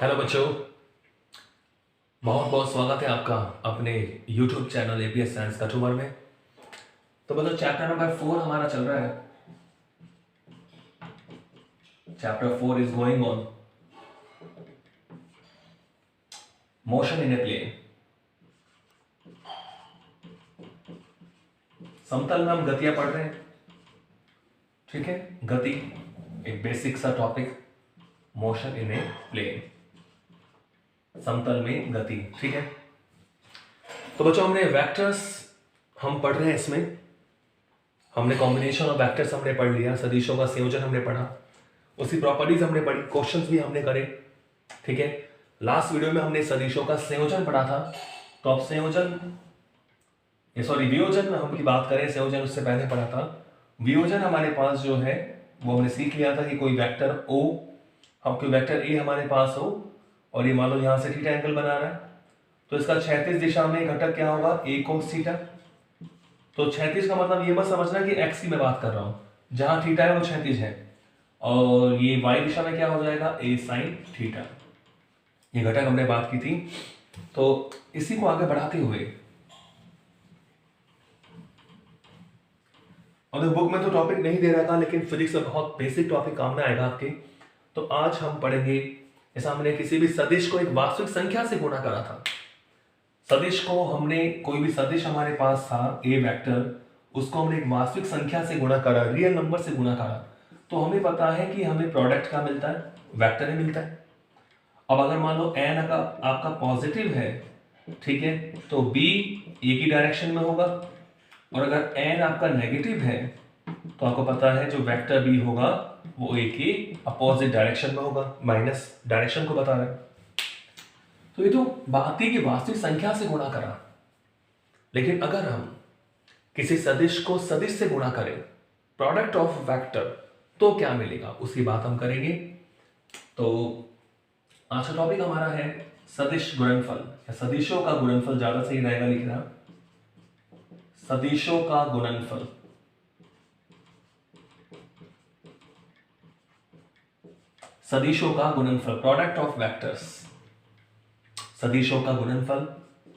Hello बच्चों, बहुत बहुत स्वागत है आपका अपने YouTube channel APS science customer में। तो बच्चों चैप्टर नंबर 4 हमारा चल रहा है। Chapter 4 is going on motion in a plane. समतल में हम गतियां पढ़ रहे हैं, ठीक है। गति एक बेसिक सा topic, motion in a plane, समतल में गति, ठीक है। तो बच्चों हमने वेक्टर्स हम पढ़ रहे हैं, इसमें हमने कॉम्बिनेशन ऑफ वेक्टर्स हमने पढ़ लिया, सदिशों का संयोजन हमने पढ़ा, उसकी प्रॉपर्टीज हमने पढ़ी, क्वेश्चंस भी हमने करे, ठीक है। लास्ट वीडियो में हमने सदिशों का संयोजन पढ़ा था। तो अब वियोजन में हम की बात करें, संयोजन उससे पहले पढ़ा था। वियोजन हमारे पास जो है वो हमने सीख लिया था कि कोई वेक्टर ओ, हम कोई वेक्टर ए हमारे पास हो और ये मान लो यहां से थीटा एंगल बना रहा है, तो इसका क्षैतिज दिशा में घटक क्या होगा, ए कोस थीटा। तो क्षैतिज का मतलब ये मत समझना कि एक्स की मैं बात कर रहा हूं, जहां थीटा है वो क्षैतिज है, और ये वाई दिशा में क्या हो जाएगा, ए साइन थीटा। ये घटक हमने बात की थी। तो इसी को आगे बढ़ाते हुए, और बुक में तो टॉपिक नहीं दे रहा था, लेकिन फिजिक्स में बहुत बेसिक टॉपिक काम में आएगा आपके। तो आज हम पढ़ेंगे, जैसा हमने किसी भी सदिश को एक वास्तविक संख्या से गुणा करा था। सदिश को हमने, कोई भी सदिश हमारे पास था ए वेक्टर, उसको हमने एक वास्तविक संख्या से गुणा करा, रियल नंबर से गुणा करा, तो हमें पता है कि हमें प्रोडक्ट क्या मिलता है, वेक्टर ही मिलता है। अब अगर मान लो एन आपका पॉजिटिव है, ठीक है, तो बी ए की डायरेक्शन में होगा, और अगर एन आपका नेगेटिव है तो आपको पता है जो वेक्टर बी होगा वो ए की अपोजिट डायरेक्शन में होगा, माइनस डायरेक्शन को बता रहा है। तो ये तो बात थी कि वास्तविक संख्या से गुणा करा, लेकिन अगर हम किसी सदिश को सदिश से गुणा करें, प्रोडक्ट ऑफ वेक्टर, तो क्या मिलेगा, उसकी बात हम करेंगे। तो आज का टॉपिक हमारा है सदिश गुणनफल, या सदिशों का गुणनफल ज्यादा सही रहेगा लिखना, सदिशों का गुणनफल। सदिशों का गुणनफल, प्रोडक्ट ऑफ वेक्टर्स, सदिशों का गुणनफल,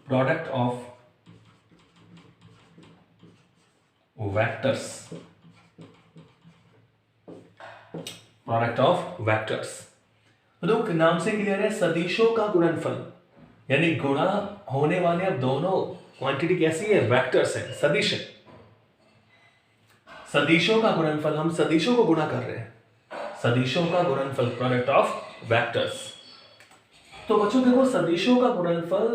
product of vectors, product of vectors. तो नाम से क्लियर है, सदिशों का गुणनफल, यानी गुणा होने वाले अब दोनों क्वांटिटी कैसी है, वेक्टर्स है, सदिश है। सदिशों का गुणनफल, हम सदिशों को गुणा कर रहे हैं, सदिशों का गुणनफल, प्रोडक्ट ऑफ वेक्टर्स। तो बच्चों देखो, सदिशों का गुणनफल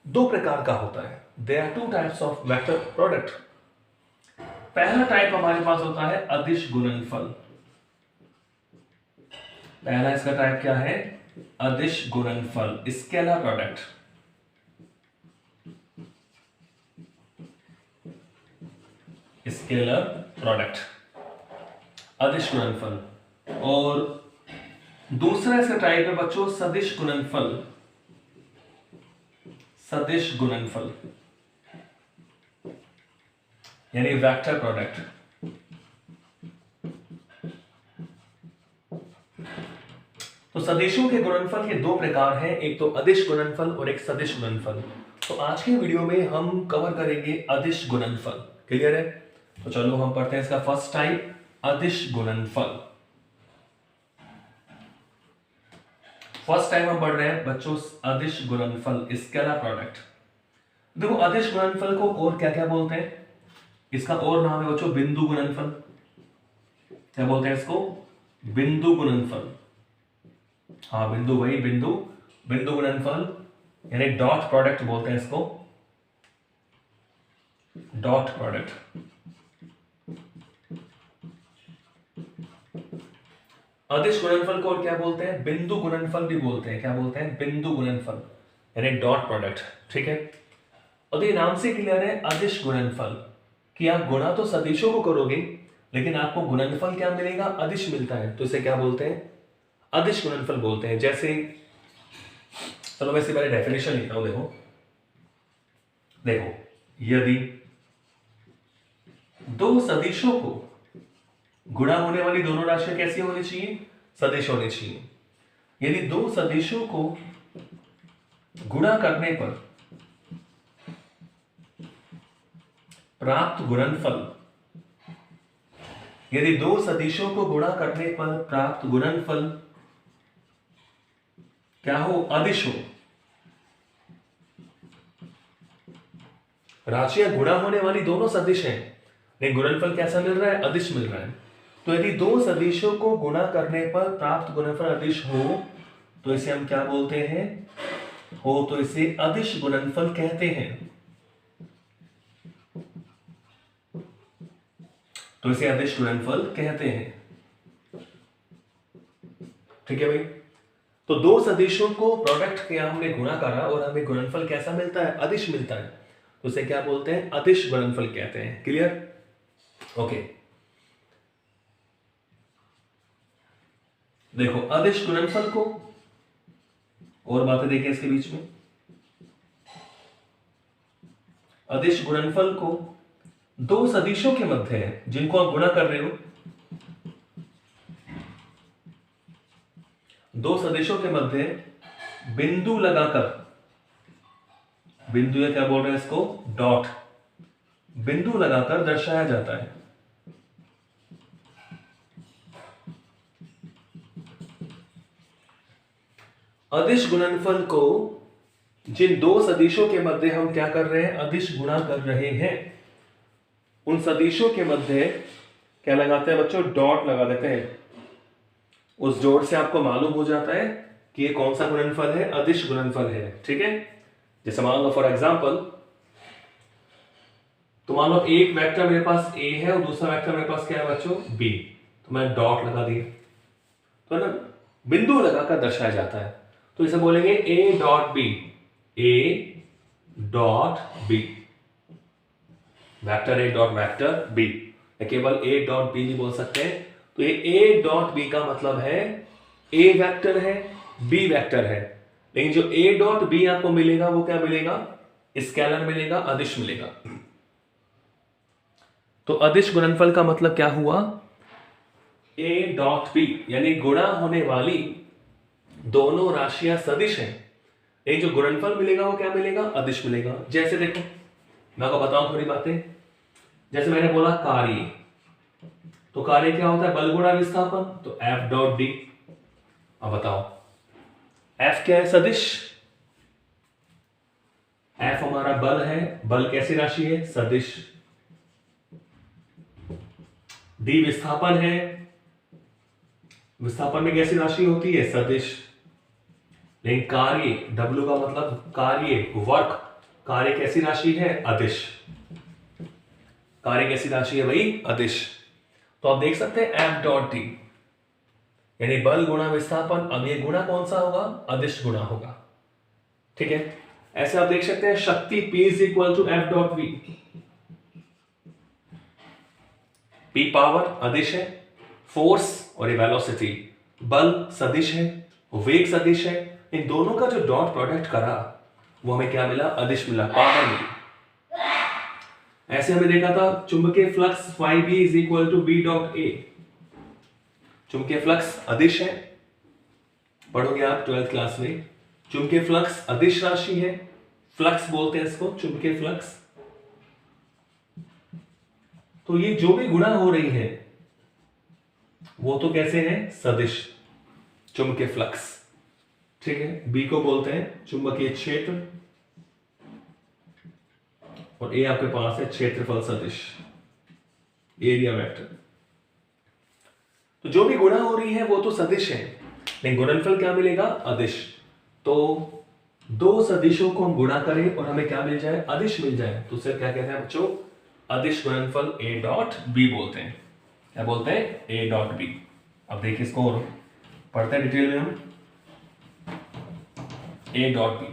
दो प्रकार का होता है, there are two types of vector product. पहला टाइप हमारे पास होता है अदिश गुणनफल। पहला इसका टाइप क्या है, अदिश गुणनफल, स्केलर प्रोडक्ट। स्केलर प्रोडक्ट, अदिश गुणनफल। और दूसरा इसका टाइप है बच्चों सदिश गुणनफल, सदिश गुणनफल यानी वेक्टर प्रोडक्ट। तो सदिशों के गुणनफल के दो प्रकार हैं, एक तो अदिश गुणनफल और एक सदिश गुणनफल। तो आज के वीडियो में हम कवर करेंगे अदिश गुणनफल, क्लियर है। तो चलो हम पढ़ते हैं इसका फर्स्ट टाइप, अदिश गुणनफल। फर्स्ट टाइम हम पढ़ रहे हैं बच्चों अदिश गुणनफल, स्केलर प्रोडक्ट। देखो अदिश गुणनफल को और क्या क्या बोलते हैं, इसका और नाम है बच्चों बिंदु गुणनफल। क्या बोलते हैं इसको, बिंदु गुणनफल। हाँ बिंदु, वही बिंदु, बिंदु गुणनफल यानी डॉट प्रोडक्ट बोलते हैं इसको, डॉट प्रोडक्ट। अदिश गुणनफल को और क्या बोलते हैं, बिंदु गुणनफल भी बोलते हैं। क्या बोलते हैं, बिंदु गुणनफल यानी डॉट प्रोडक्ट, ठीक है। और ये नाम से क्लियर है अदिश गुणनफल, कि आप गुणा तो सदिशों को करोगे, लेकिन आपको गुणनफल क्या मिलेगा, अदिश मिलता है, तो इसे क्या बोलते हैं, अदिश गुणनफल बोलते हैं। जैसे चलो मैं इससे पहले डेफिनेशन लिखता हूं, देखो देखो, यदि दो सदिशों को गुणा होने वाली दोनों राशियां कैसी होनी चाहिए, सदिश होनी चाहिए। यदि दो सदिशों को गुणा करने पर प्राप्त गुणनफल, यदि दो सदिशों को गुणा करने पर प्राप्त गुणनफल क्या हो? अदिश हो। राशियां गुणा होने वाली दोनों सदिश हैं, लेकिन गुणनफल कैसा मिल रहा है? अदिश मिल रहा है। तो यदि दो सदिशों को गुणा करने पर प्राप्त गुणनफल अदिश हो तो इसे हम क्या बोलते हैं? तो इसे अदिश गुणनफल कहते हैं। तो इसे अदिश गुणनफल कहते हैं। ठीक है भाई। तो दो सदिशों को प्रोडक्ट किया, हमने गुणा करा और हमें गुणनफल कैसा मिलता है? अदिश मिलता है। तो इसे क्या बोलते हैं? अदिश गुणनफल कहते हैं। क्लियर? ओके। देखो अदिश गुणनफल को और बातें देखें इसके बीच में। अदिश गुणनफल को दो सदिशों के मध्य है जिनको आप गुणा कर रहे हो, दो सदिशों के मध्य बिंदु लगाकर, बिंदु या क्या बोल रहे हैं इसको? डॉट, बिंदु लगाकर दर्शाया जाता है। अदिश गुणनफल को जिन दो सदिशों के मध्य हम क्या कर रहे हैं? अदिश गुणा कर रहे हैं, उन सदिशों के मध्य क्या लगाते हैं बच्चों? डॉट लगा देते हैं। उस डॉट से आपको मालूम हो जाता है कि ये कौन सा गुणनफल है? अदिश गुणनफल है। ठीक है। जैसे मान लो फॉर एग्जांपल, तो मान लो एक वेक्टर मेरे पास ए है और दूसरा वेक्टर मेरे पास क्या है बच्चों? बी। तो मैं डॉट लगा दिया, तो ना बिंदु लगाकर दर्शाया जाता है। तो इसे बोलेंगे A dot B, A dot B, vector A dot vector B. केवल ए डॉट बी नहीं बोल सकते हैं। तो ये ए डॉट बी का मतलब है ए वेक्टर है, बी वेक्टर है, लेकिन जो ए डॉट बी आपको मिलेगा वो क्या मिलेगा? स्केलर मिलेगा, अदिश मिलेगा। तो अदिश गुणनफल का मतलब क्या हुआ? ए डॉट बी यानी गुणा होने वाली दोनों राशियां सदिश हैं, लेकिन जो गुणनफल मिलेगा वो क्या मिलेगा? अदिश मिलेगा। जैसे देखो मैं आपको बताऊं थोड़ी बातें। जैसे मैंने बोला कार्य, तो कार्य क्या होता है? बल गुणा विस्थापन, तो F डॉट डी। अब बताओ F क्या है? सदिश। F हमारा बल है, बल कैसी राशि है? सदिश। D विस्थापन है, विस्थापन में कैसी राशि होती है? सदिश। लेकिन कार्य, W का मतलब कार्य, वर्क, कार्य कैसी राशि है? अदिश। कार्य कैसी राशि है भाई? अदिश। तो आप देख सकते हैं F डॉट डी यानी बल गुणा विस्थापन। अब ये गुणा कौन सा होगा? अदिश गुणा होगा। ठीक है। ऐसे आप देख सकते हैं शक्ति P is equal to F dot V। P power अदिश है, फोर्स और ये वेलोसिटी, बल सदिश है, वेग सदिश है। इन दोनों का जो डॉट प्रोडक्ट करा वो हमें क्या मिला? अदिश मिला, पावर मिली। ऐसे हमने देखा था चुंबकीय flux phi b is equal to b dot a। चुंबकीय फ्लक्स अदिश है, पढ़ोगे आप 12th क्लास में। चुंबकीय फ्लक्स अदिश राशि है, फ्लक्स बोलते हैं इसको, चुंबकीय फ्लक्स। तो ये जो भी गुणा हो रही है वो तो कैसे है? सदिश, चुंबकीय फ्लक्स। ठीक है। बी को बोलते हैं चुंबकीय क्षेत्र और ए आपके पास है क्षेत्रफल सदिश, एरिया वेक्टर। तो जो भी गुणा हो रही है वो तो सदिश है, लेकिन गुणनफल क्या मिलेगा? अदिश। तो दो सदिशों को हम गुणा करें और हमें क्या मिल जाए? अदिश मिल जाए, तो उसे क्या कहते हैं बच्चों? अदिश गुणनफल ए डॉट बी बोलते हैं। क्या बोलते हैं? A dot B. अब देखिए इसको और पढ़ते हैं डिटेल में हम। ए डॉट बी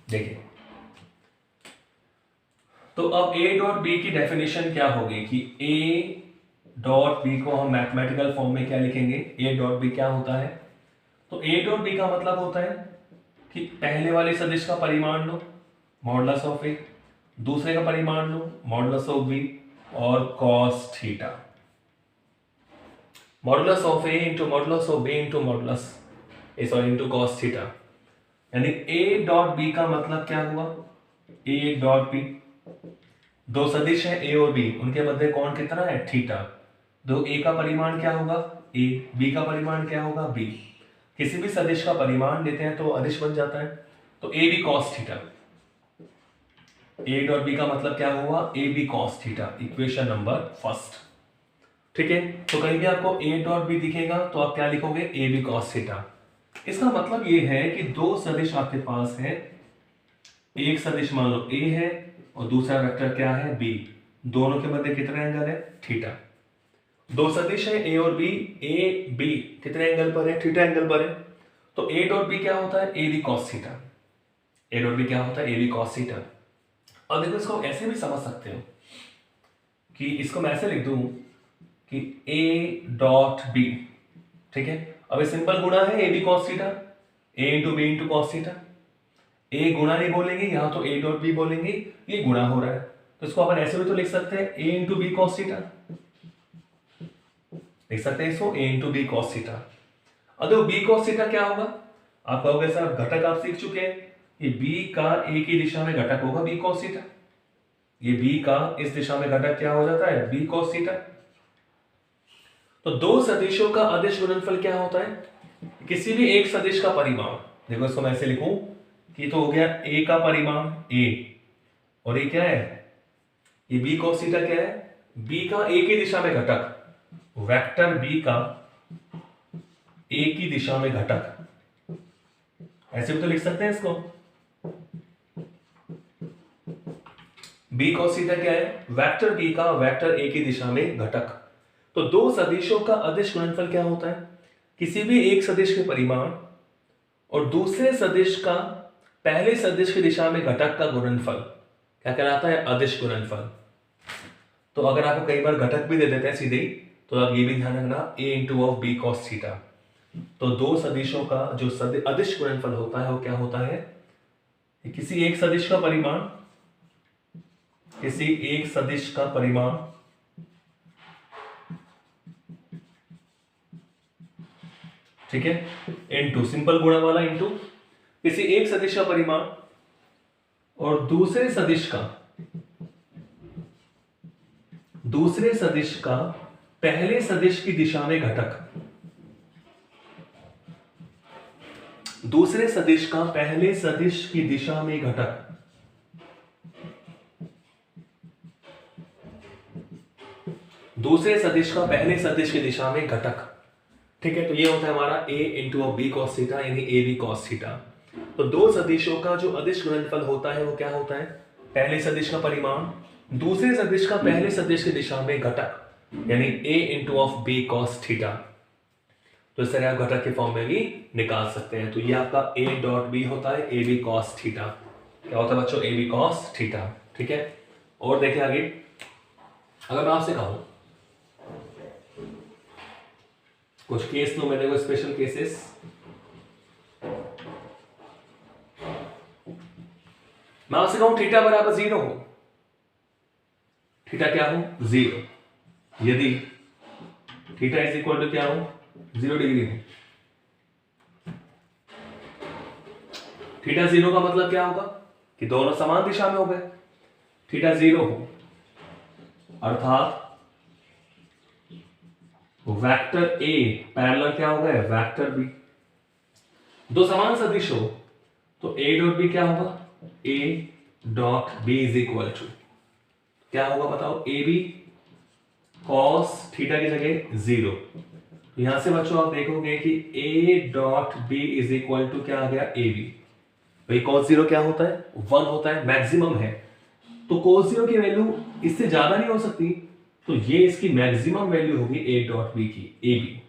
देखिए, तो अब ए डॉट बी की डेफिनेशन क्या होगी कि ए डॉट बी को हम मैथमेटिकल फॉर्म में क्या लिखेंगे? ए डॉट बी क्या होता है? तो ए डॉट बी का मतलब होता है कि पहले वाले सदिश का परिमाण लो, मॉडुलस ऑफ ए, दूसरे का परिमाण लो, मॉडुलस ऑफ बी, और cos theta. Modulus of A into modulus of B into modulus sorry into cos theta, यानी a डॉट b का मतलब क्या हुआ, a डॉट b, दो सदिश है a और b, उनके मध्य कोण कितना है थीटा, दो a का परिमाण क्या होगा a, b का परिमाण क्या होगा b, किसी भी सदिश का परिमाण लेते हैं तो अदिश बन जाता है, तो a b cos theta, a dot b का मतलब क्या हुआ a b cos theta, equation number first. ठीक है, तो कहीं भी आपको a डॉट b दिखेगा तो आप क्या लिखोगे a b cos थीटा। इसका मतलब ये है कि दो सदिश आपके पास है, एक सदिश मान लो a है और दूसरा वेक्टर क्या है b, दोनों के मध्य कितना एंगल है थीटा, दो सदिश है a और b, a b कितने एंगल पर है थीटा एंगल पर है, तो a डॉट b क्या होता है a b cos theta, a dot b क्या होता है a b cos थीटा। और देखो इसको ऐसे भी समझ सकते हो कि इसको मैं ऐसे लिख दूं कि a डॉट b, ठीक है, अब ये सिंपल गुणा है a b cos theta, a into B into cos theta, a गुणा नहीं बोलेंगे यहां तो a डॉट b बोलेंगे, ये गुणा हो रहा है तो इसको अपन ऐसे भी तो लिख सकते हैं a into B cos theta, लिख सकते हैं इसको a into B cos theta. अब देखो b cos थीटा क्या होगा, आप कहोगे सर घटक आप सीख चुके हैं, ये b का a की दिशा में घटक होगा b cos थीटा, ये b का इस दिशा में घटक क्या हो जाता है b cos थीटा। तो दो सदिशों का अदिश गुणनफल क्या होता है, किसी भी एक सदिश का परिमाण, देखो इसको मैं ऐसे लिखूं कि तो हो गया a का परिमाण a, और ये क्या है ये b cos थीटा क्या है, b का a की दिशा में घटक, वेक्टर b का a की दिशा में घटक, ऐसे भी तो लिख सकते हैं इसको, b cos थीटा क्या है वेक्टर b का वेक्टर a की दिशा में घटक। तो दो सदिशों का अदिश गुणनफल क्या होता है, किसी भी एक सदिश के परिमाण और दूसरे सदिश का पहले सदिश की दिशा में घटक का गुणनफल क्या कहलाता है अदिश गुणनफल। तो अगर आपको कई बार घटक भी दे देते हैं सीधे ही, तो आप ये भी ध्यान रखना a into of B cos theta. तो दो सदिशों का जो अदिश गुणनफल होता है वो क्या होता है, किसी एक सदिश का परिमाण, किसी एक सदिश का परिमाण ठीक है इनटू सिंपल गुणा वाला इनटू किसी एक सदिश का परिमाण और दूसरे सदिश का पहले सदिश की दिशा में घटक, दूसरे सदिश का पहले सदिश की दिशा में घटक, दूसरे सदिश का पहले सदिश की दिशा में घटक। ठीक है, तो ये होता है हमारा a into of B cos theta यानी ए बी कॉस थीटा। तो दो सदिशों का जो अदिश गुणनफल होता है वो क्या होता है, पहले सदिश का परिमाण दूसरे सदिश का पहले सदिश की दिशा में घटक यानी a into of B cos theta. तो इस तरह आप घटक के फॉर्म में भी निकाल सकते हैं। तो ये आपका a डॉट बी होता है ए बी कॉस थीटा, क्या होता है बच्चों ए बी कॉस थीटा। ठीक है, और देखिए आगे, अगर मैं आपसे कहूं कुछ केस लो, मैंने वो स्पेशल केसेस, मैं आपसे कहूं थीटा बराबर 0 हो, थीटा क्या हो 0, यदि थीटा इज इक्वल टू क्या हो 0 डिग्री हो, थीटा 0 का मतलब क्या होगा कि दोनों समान दिशा में हो गए, थीटा 0 हो अर्थात वेक्टर a पैरेलल क्या हो गया वेक्टर b, दो समान सदिश हो तो a डॉट b क्या होगा a dot b is equal to क्या होगा बताओ ए बी कॉस थीटा की जगह 0। तो यहां से बच्चों आप देखोगे कि a dot b is equal to क्या आ गया ए बी, भाई cos 0 क्या होता है 1 होता है, मैक्सिमम है, तो cos 0 की वैल्यू इससे ज्यादा नहीं हो सकती, तो ये इसकी मैक्सिमम वैल्यू होगी a डॉट बी की ए बी,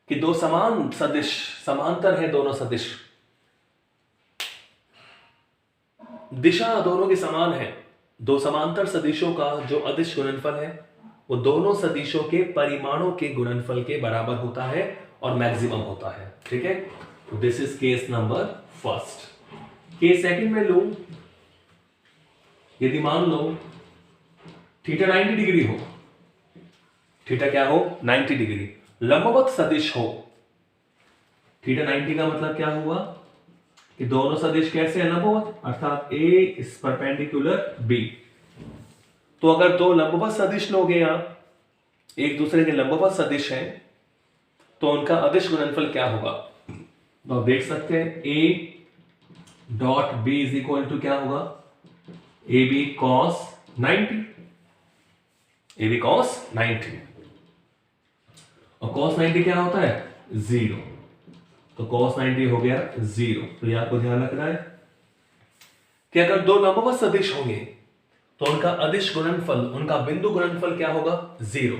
कि दो समान सदिश समांतर है, दोनों सदिश दिशा दोनों की समान है, दो समांतर सदिशों का जो अदिश गुणनफल है वो दोनों सदिशों के परिमाणों के गुणनफल के बराबर होता है और मैक्सिमम होता है। ठीक है, तो this is case number first. Case second में लो, यदि मान लो थीटा 90 डिग्री हो, थीटा क्या हो 90 डिग्री, लंबवत सदिश हो, थीटा 90 का मतलब क्या हुआ कि दोनों सदिश कैसे हैं, लंबवत, अर्थात ए इज परपेंडिकुलर बी। तो अगर दो लंबवत सदिश लोगे आप, एक दूसरे के लंबवत सदिश हैं, तो उनका अदिश गुणनफल क्या होगा। तो आप देख सकते हैं A dot B is equal to क्या होगा, A B cos 90, A B cos 90, और cos 90 क्या होता है, 0, तो cos 90 हो गया 0। तो ये आपको ध्यान रखना है कि अगर दो लंबवत सदिश होंगे तो उनका अदिश गुणनफल, उनका बिंदु गुणनफल क्या होगा, 0।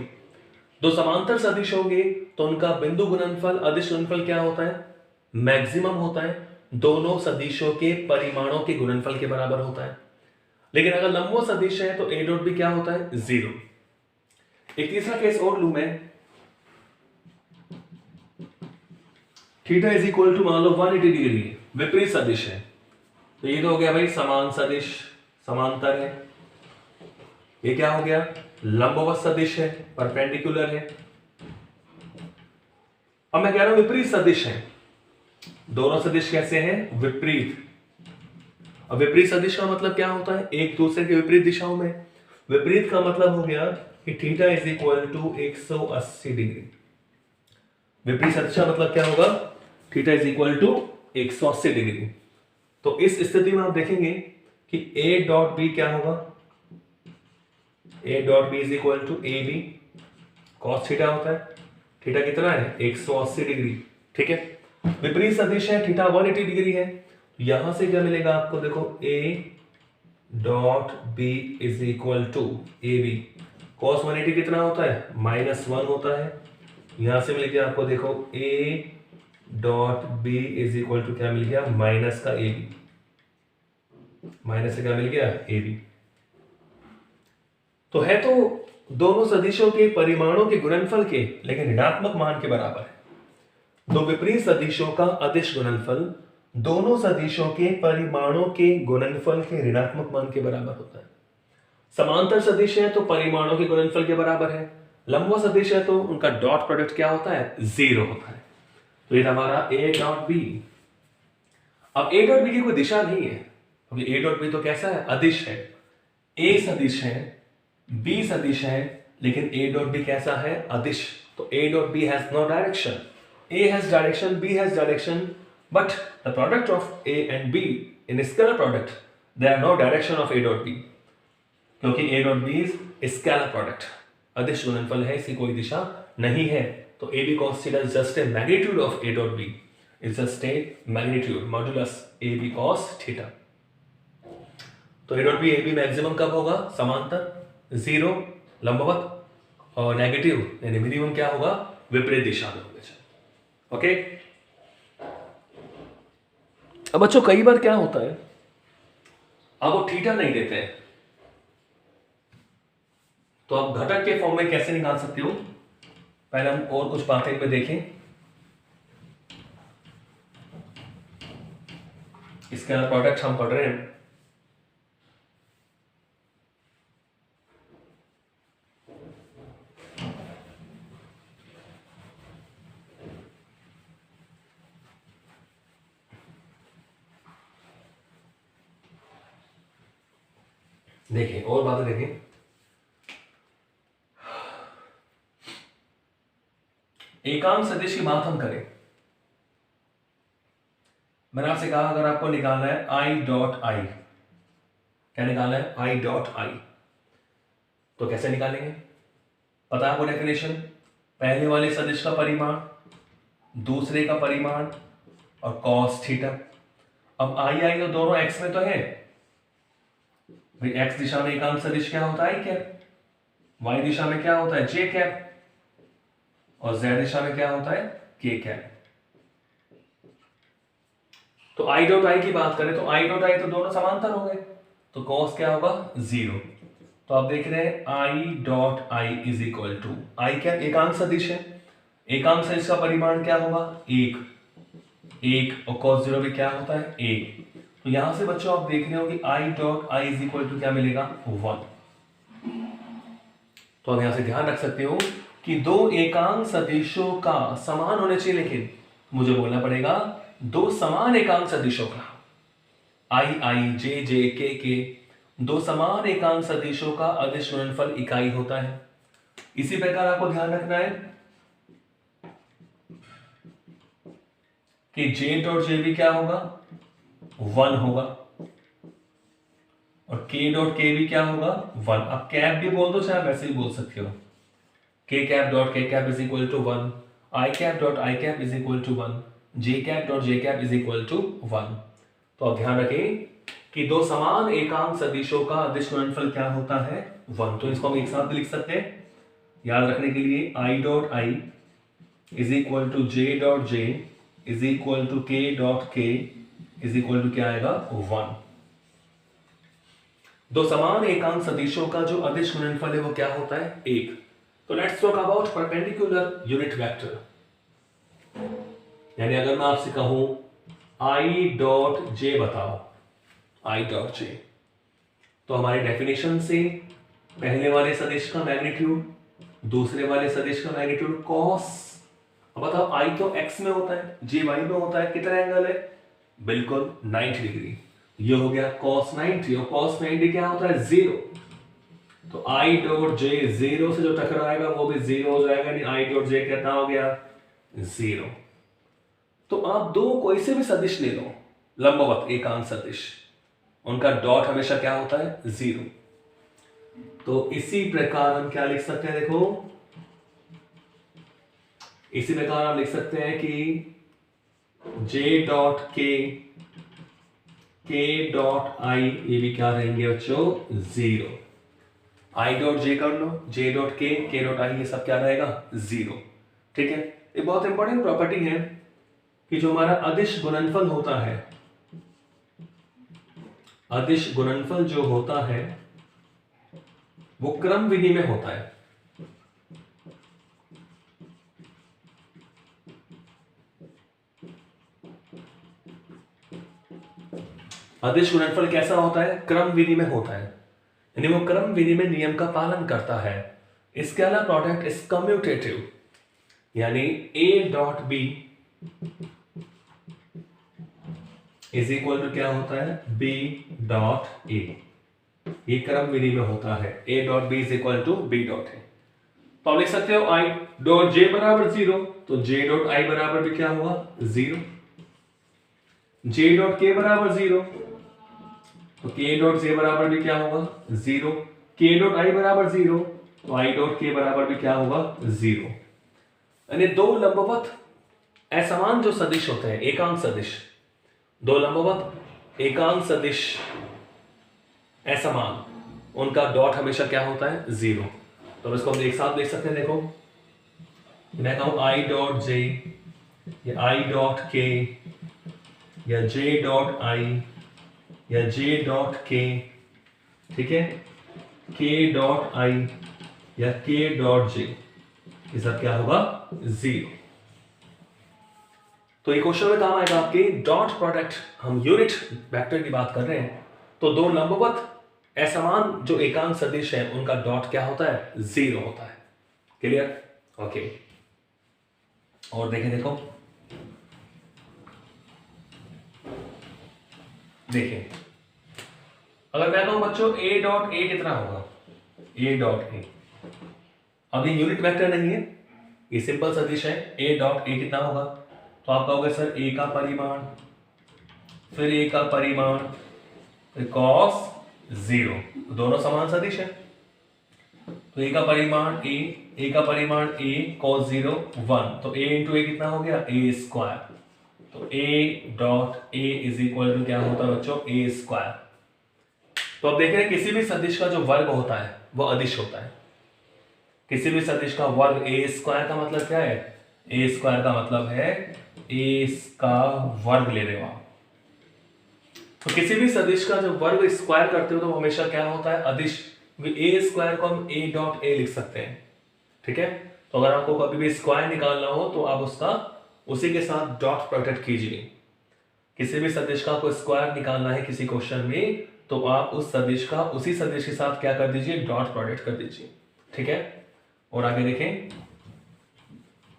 दो समांतर सदिश होंगे तो उनका बिंदु गुणनफल, अदिश गुणनफल क्या होता है, मैक्सिमम होता है, दोनों सदिशों के परिमाणों के गुणनफल के बराबर होता है। लेकिन अगर लंबवत सदिश है तो ए डॉट बी क्या होता है, 0। एक तीसरा केस और लू मैं, थीटा इज इक्वल टू मान लो 180 डिग्री, विपरीत सदिश है, तो ये तो हो गया भाई समान सदिश, समांतर है। ये क्या हो गया, लंबवत सदिश है, परपेंडिकुलर है। अब मैं कह रहा हूं विपरीत सदिश है, दोनों सदिश कैसे हैं, विपरीत। अब विपरीत सदिश का मतलब क्या होता है, एक दूसरे के विपरीत दिशाओं में। विपरीत का मतलब हो गया कि theta is equal to 180 degree. विपरीत सदिश का मतलब क्या होगा, theta is equal to 180 degree. तो इस स्थिति में आप देखेंगे कि ए डॉट बी क्या होगा, A dot B is equal to A B cos theta होता है। थीटा कितना है, 180 डिग्री, ठीक है। विपरीत सदिश है, थीटा 180 डिग्री है, यहां से क्या मिलेगा आपको, देखो A dot B is equal to A B cos 180 कितना होता है, -1 होता है। यहां से मिल गया आपको, देखो A dot B is equal to क्या मिल गया, माइनस का ए बी, माइनस से क्या मिल गया, ए बी। तो है तो दोनों सदिशों के परिमाणों के गुणनफल के, लेकिन ऋणात्मक मान के बराबर है। दो विपरीत सदिशों का अदिश गुणनफल दोनों सदिशों के परिमाणों के गुणनफल के ऋणात्मक मान के बराबर होता है। समांतर सदिश है तो परिमाणों के गुणनफल के बराबर है। लंबवत सदिश है तो उनका डॉट प्रोडक्ट क्या होता है, 0 होता है। तो ये हमारा ए डॉट बी। अब ए डॉट बी की कोई दिशा नहीं है, अभी ए डॉट बी तो कैसा है, अदिश है। ए सदिश है, बी सदिश है, लेकिन ए डॉट बी कैसा है, अदिश। तो A dot B has no direction, A has direction, B has direction, but the product of A and B in scalar product there are no direction of A dot B, क्योंकि A dot B is scalar product, अदिश गुणनफल है, इसकी कोई दिशा नहीं है। तो A B cos theta is just a magnitude of A dot B, is just a magnitude modulus A B cos theta. तो A dot B A B maximum कब होगा, समांतर, 0 लंबवत, और नेगेटिव यानी मिनिमम क्या होगा, विपरीत दिशा में होगा। ओके। अब बच्चों कई बार क्या होता है, अब वो थीटा नहीं देते हैं, तो आप घटक के फॉर्म में कैसे निकाल सकते हो, पहले हम और कुछ बातें में देखें। इसका प्रोडक्ट हम पढ़ रहे हैं, देखें और बातें देखें। एकांक सदिश की बात हम करें, मैंने आपसे कहा अगर आपको निकालना है आई डॉट आई, क्या निकालना है, आई डॉट आई, तो कैसे निकालेंगे, पता है आपको डेफिनेशन, पहले वाले सदिश का परिमाण, दूसरे का परिमाण और cos थीटा। अब आई आई तो दोनों x में तो है भाई, x दिशा में एकांक सदिश क्या होता है, कैप, y दिशा में क्या होता है, जे कैप, और z दिशा में क्या होता है, के कैप। तो आई डॉट आई की बात करें तो आई डॉट आई तो दोनों समांतर हो गए, तो cos क्या होगा, 0। तो आप देख रहे हैं I dot I is equal to, I क्या, एकांक सदिश है, एकांक सदिश का परिमाण क्या होगा, 1 और cos 0 भी क्या होता है, 1। तो यहां से बच्चों आप देख रहे हो कि I dot I is equal to क्या मिलेगा, 1। तो आप यहां से ध्यान रख सकते हो कि दो एकांक सदिशों का समान होने चाहिए, लेकिन मुझे बोलना पड़ेगा दो समान एकांक सदिशों का, आई आई जे जे के दो समान एकांक सदिशों का अदिश गुणनफल इकाई होता है। इसी प्रकार आपको ध्यान रखना है कि जे डॉट जे भी क्या होगा, 1 होगा, और के डॉट के भी क्या होगा, 1। अब कैप भी बोल दो, चाहे वैसे ही बोल सकते हो, K cap dot K cap is equal to 1, I cap dot I cap is equal to 1, J cap dot J cap is equal to 1। तो अब ध्यान रखें कि दो समान एकांक सदिशों का अदिश गुणनफल क्या होता है, 1। तो इसको हम एक साथ भी लिख सकते हैं याद रखने के लिए, I dot I is equal to J dot J is equal to K dot K is equal to क्या आएगा, 1। दो समान एकांक सदिशों का जो अदिश गुणनफल है वो क्या होता है, 1। तो let's talk about perpendicular unit vector. यानी अगर मैं आपसे कहूं आई डॉट जे बताओ, आई डॉट जे, तो हमारी डेफिनेशन से पहले वाले सदिश का मैग्नीट्यूड, दूसरे वाले सदिश का मैग्नीट्यूड कॉस। अब बताओ आई तो एक्स में होता है, जे वाई में होता है, कितना एंगल है, बिल्कुल 90 डिग्री। ये हो गया cos 90, और cos 90 क्या होता है, 0। तो आई डॉट जे 0 से जो टकराएगा वो भी 0 हो जाएगा, यानी आई डॉट जे कितना हो गया, 0। तो आप दो कोई से भी सदिश ले लो, लंबवत एकांक सदिश, उनका डॉट हमेशा क्या होता है, 0। तो इसी प्रकार हम क्या लिख सकते हैं, देखो इसी प्रकार हम लिख सकते हैं कि जे डॉट के डॉट आई, ये भी क्या रहेंगे बच्चों, 0। आई डॉट जे कर लो, जे डॉट के डॉट आई, ये सब क्या रहेगा, 0। ठीक है, ये बहुत इंपॉर्टेंट प्रॉपर्टी है कि जो हमारा अदिश गुणनफल होता है, अदिश गुणनफल जो होता है वो क्रम विधि में होता है। अदिश गुणनफल कैसा होता है, क्रम विधि में होता है, यानी वो क्रम विधि में नियम का पालन करता है। इसके अलावा प्रोडक्ट इज कम्यूटेटिव, यानी a dot B is equal to क्या होता है, b डॉट a। ये क्रम विधि में होता है, a dot b is equal to b dot a। तो आप लिख सकते हो i डॉट j बराबर 0, तो j डॉट i बराबर भी क्या हुआ, 0। j डॉट k बराबर 0, तो k डॉट j बराबर भी क्या होगा, 0। k डॉट i बराबर 0, तो i डॉट k बराबर भी क्या होगा, 0। यानी दो लंबवत असमान जो सदिश होते हैं, एकांक सदिश, दो लंबवत एकांक सदिश असमान, उनका डॉट हमेशा क्या होता है, 0। तो इसको हम एक साथ लिख सकते हैं, देखो मैं कहूं आई डॉट जे या आई डॉट के या जे डॉट आई या जे डॉट के, ठीक है, के डॉट आई या के डॉट जे, ये सब क्या होगा, 0। तो ये क्वेश्चन में काम आएगा आपके डॉट प्रोडक्ट। हम यूनिट वेक्टर की बात कर रहे हैं, तो दो लंबवत असमान जो एकांक सदिश है उनका डॉट क्या होता है, 0 होता है। Clear, okay. और देखें, देखो देखिए, अगर मैं कहूं बच्चों a डॉट a कितना होगा, a डॉट a, अब ये यूनिट वेक्टर नहीं है, ये सिंपल सदिश है, a डॉट a कितना होगा, तो आप कहोगे सर a का परिमाण, फिर a का परिमाण, फिर cos 0, दोनों समान सदिश है, तो a का परिमाण a का परिमाण a, cos 0 1, तो a इंटू a कितना हो गया, a स्क्वायर। तो a dot a is equal to क्या होता है बच्चों, a स्क्वायर। तो अब देख रहे हैं किसी भी सदिश का जो वर्ग होता है वो अदिश होता है। किसी भी सदिश का वर्ग, a स्क्वायर का मतलब क्या है, a स्क्वायर का मतलब है a का वर्ग ले रहे हो आप। तो किसी भी सदिश का जब वर्ग स्क्वायर करते हो तो हमेशा क्या होता है, अदिश। a स्क्वायर को हम a डॉट a लिख सकते हैं, ठीक है। तो अगर आपको कभी भी स्क्वायर निकालना हो तो आप उसका उसी के साथ डॉट प्रोडक्ट कीजिए। किसी भी सदिश का आपको स्क्वायर निकालना है किसी क्वेश्चन में, तो आप उस सदिश का उसी सदिश के साथ क्या कर दीजिए, डॉट प्रोडक्ट कर दीजिए, ठीक है। और आगे देखें,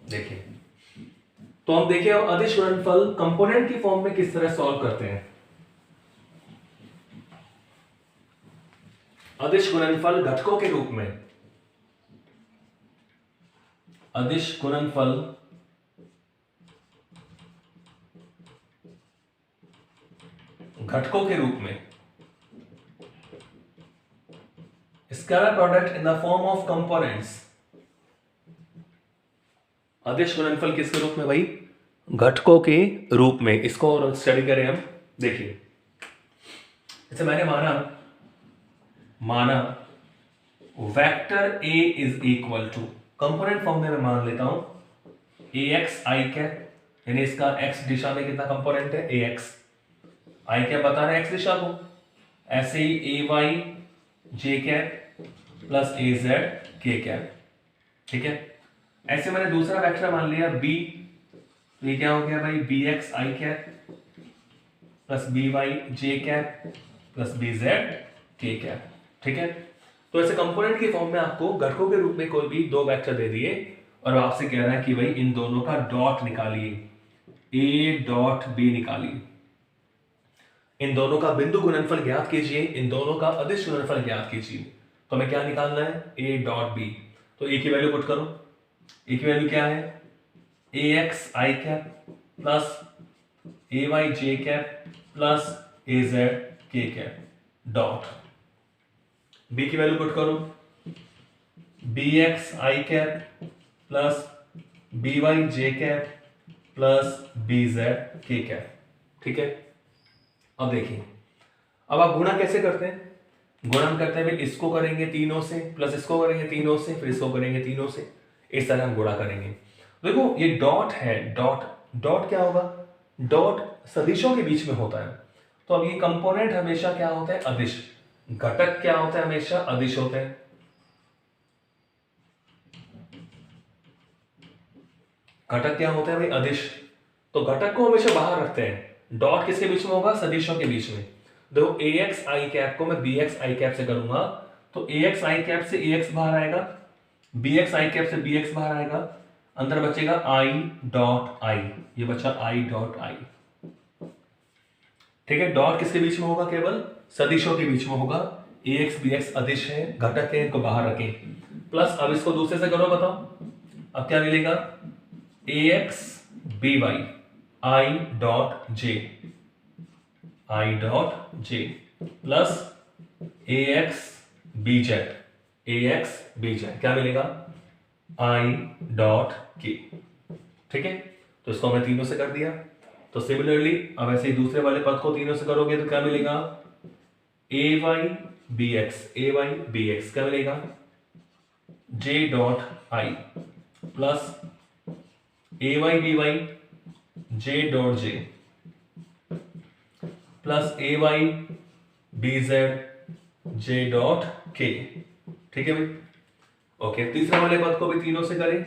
देखिए, तो हम देखिए अब अदिश गुणनफल कंपोनेंट की फॉर्म में किस तरह सॉल्व करते हैं। अदिश गुणनफल घटकों के रूप में, अदिश गुणनफल घटकों के रूप में, scalar product in the form of components. अदिश गुणनफल किसके रूप में भाई? घटकों के रूप में। इसको और स्टडी करें हम। देखिए, जैसे मैंने माना vector A is equal to, component form में मैं मान लेता हूं ए एक्स आई कैप, यानी इसका एक्स दिशा में कितना कंपोनेंट है? ए एक्स। आई कैप बता रहे हैं एक्स दिशा को, ऐसे ही ए Y J cap plus A Z के कैप। ठीक है, ऐसे मैंने दूसरा वेक्टर मान लिया बी, तो ये क्या हो गया भाई? बी एक्स आई कैप प्लस बी वाई जे कैप प्लस बी जेड के कैप। ठीक है, तो ऐसे कंपोनेंट की फॉर्म में आपको घटकों के रूप में कोई भी दो वेक्टर दे दिए और आपसे कह रहा है कि भाई इन दोनों का डॉट निकालिए, ए डॉट बी निकालिए, इन दोनों का बिंदु गुणनफल ज्ञात कीजिए, इन दोनों का अदिश गुणनफल ज्ञात कीजिए। तो हमें क्या निकालना है? A dot B. तो ए की वैल्यू पुट करो। ए की वैल्यू क्या है? ए x I cap plus A Y J cap plus A Z के कैप डॉट। बी की वैल्यू पुट करो, बी एक्स आई कैप प्लस बी वाई जे कैप प्लस बी जेड के कैप। ठीक है, अब देखिए, अब आप गुणा कैसे करते हैं? गुणा हम करते हैं भाई, इसको करेंगे तीनों से प्लस इसको करेंगे तीनों से, फिर इसको करेंगे तीनों से, इस तरह हम गुणा करेंगे। देखो ये डॉट है, डॉट डॉट क्या होगा? डॉट सदिशों के बीच में होता है। तो अब ये कंपोनेंट हमेशा क्या होता है? अदिश। घटक क्या होता है? हमेशा अदिश होते हैं। घटक क्या होता है भाई? अदिश। तो घटक को हमेशा बाहर रखते हैं। डॉट किसके बीच में होगा? सदिशों के बीच में। देखो ए एक्स आई कैप को मैं बी एक्स आई कैप से करूंगा, तो ए एक्स आई कैप से ए एक्स बाहर आएगा, बी एक्स आई कैप से बी एक्स बाहर आएगा, अंदर बचेगा आई डॉट आई, ये बचा आई डॉट आई। ठीक है, डॉट किसके बीच में होगा? केवल सदिशों के बीच में होगा। ए एक्स बी एक्स अदिश है, घटक है, इनको बाहर रखें। प्लस अब इसको दूसरे से करो, बताओ अब क्या मिलेगा? A X B Y I dot J, I dot J plus A X B Z, A X B Z क्या मिलेगा? I dot K. ठीक है, तो इसको हमने तीनों से कर दिया। तो सिमिलरली अब ऐसे ही दूसरे वाले पद को तीनों से करोगे तो क्या मिलेगा? A Y B X, A Y B X क्या मिलेगा? J dot I plus A Y B Y J dot J plus A Y B Z J dot K. ठीक है भाई, ओके। तीसरे वाले पद को भी तीनों से करें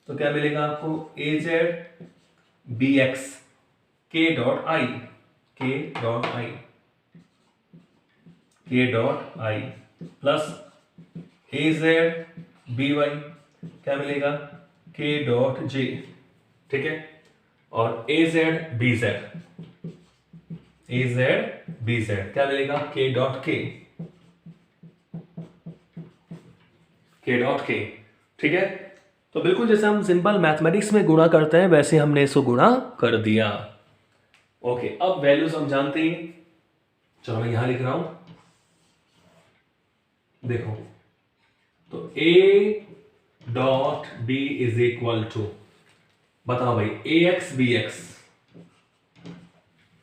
तो क्या मिलेगा आपको? A Z B X K dot I, K dot I, K dot I plus A Z B Y क्या मिलेगा? K dot J. ठीक है, और A Z B Z, A Z B Z क्या मिलेगा? के डॉट के, के dot K. ठीक है, तो बिल्कुल जैसे हम सिंपल मैथमेटिक्स में गुणा करते हैं वैसे हमने इसको गुणा कर दिया। ओके, अब वैल्यूज हम जानते हैं। चलो मैं यहां लिख रहा हूं, देखो तो A dot B is equal to, बताओ भाई, A X B X,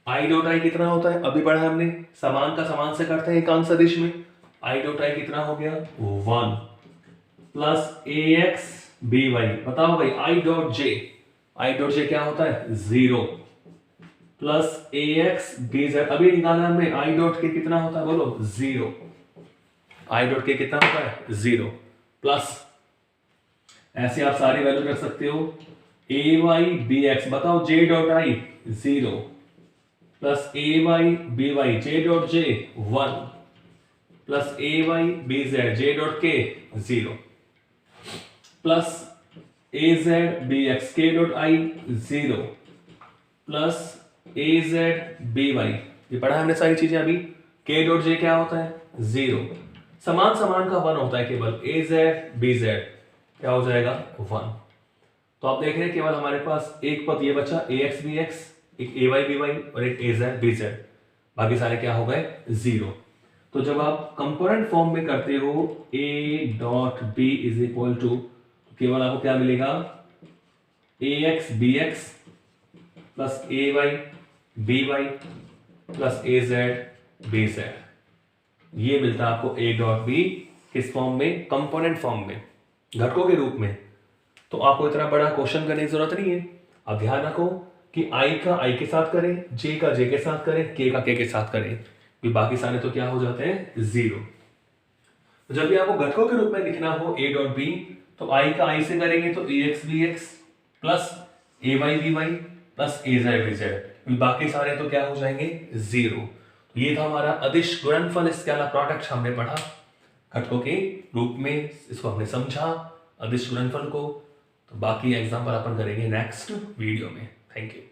I dot I कितना होता है? अभी पढ़ा हमने, समान का समान से करते हैं एकांक सदिश में। आई डॉट आई कितना हो गया? 1 plus A X B Y, बताओ भाई आई डॉट जे, आई डॉट जे क्या होता है? 0 plus A X B Z, अभी निकाला हमने, आई डॉट के कितना होता है? बोलो 0, आई डॉट के कितना होता है? 0 प्लस, ऐसे आप सारी वैल्यू रख सकते हो, ए वाई बी एक्स, बताओ J dot I 0 plus A Y B Y J dot J 1 plus A Y B Z J dot K 0 plus A Z B X K dot I 0 plus A Z B Y, ये पढ़ा हमने सारी चीजें अभी। के dot जे क्या होता है 0, समान समान का 1 होता है केवल, ए जेड बी जेड क्या हो जाएगा 1। तो आप देख रहे हैं केवल हमारे पास एक पद ये बचा ए एक्स बी एक्स, एक ए वाई बी वाई और एक ए जेड बी जेड, बाकी सारे क्या हो गए 0। तो जब आप कंपोनेंट फॉर्म में करते हो a dot B is equal to, केवल आपको क्या मिलेगा A X B X plus A Y B Y plus A Z B Z, ये मिलता है आपको a डॉट बी किस फॉर्म में, कंपोनेंट फॉर्म में, घटकों के रूप में। तो आपको इतना बड़ा क्वेश्चन करने की जरूरत नहीं है। अब ध्यान रखो कि i का i के साथ करें, j का j के साथ करें, k का k के साथ करें, भी बाकी सारे तो क्या हो जाते हैं 0। तो जब भी आपको घटकों के रूप में लिखना हो a डॉट बी, तो i का i से करेंगे तो ए X B X plus A Y B Y plus A Z B Z, बाकी सारे तो क्या हो जाएंगे 0। ये था हमारा अदिश गुणनफल, इसके अलावा प्रोडक्ट हमने पढ़ा घटकों के रूप में, इसको हमने समझा अदिश गुणनफल को। तो बाकी एग्जाम्पल अपन करेंगे नेक्स्ट वीडियो में। Thank you.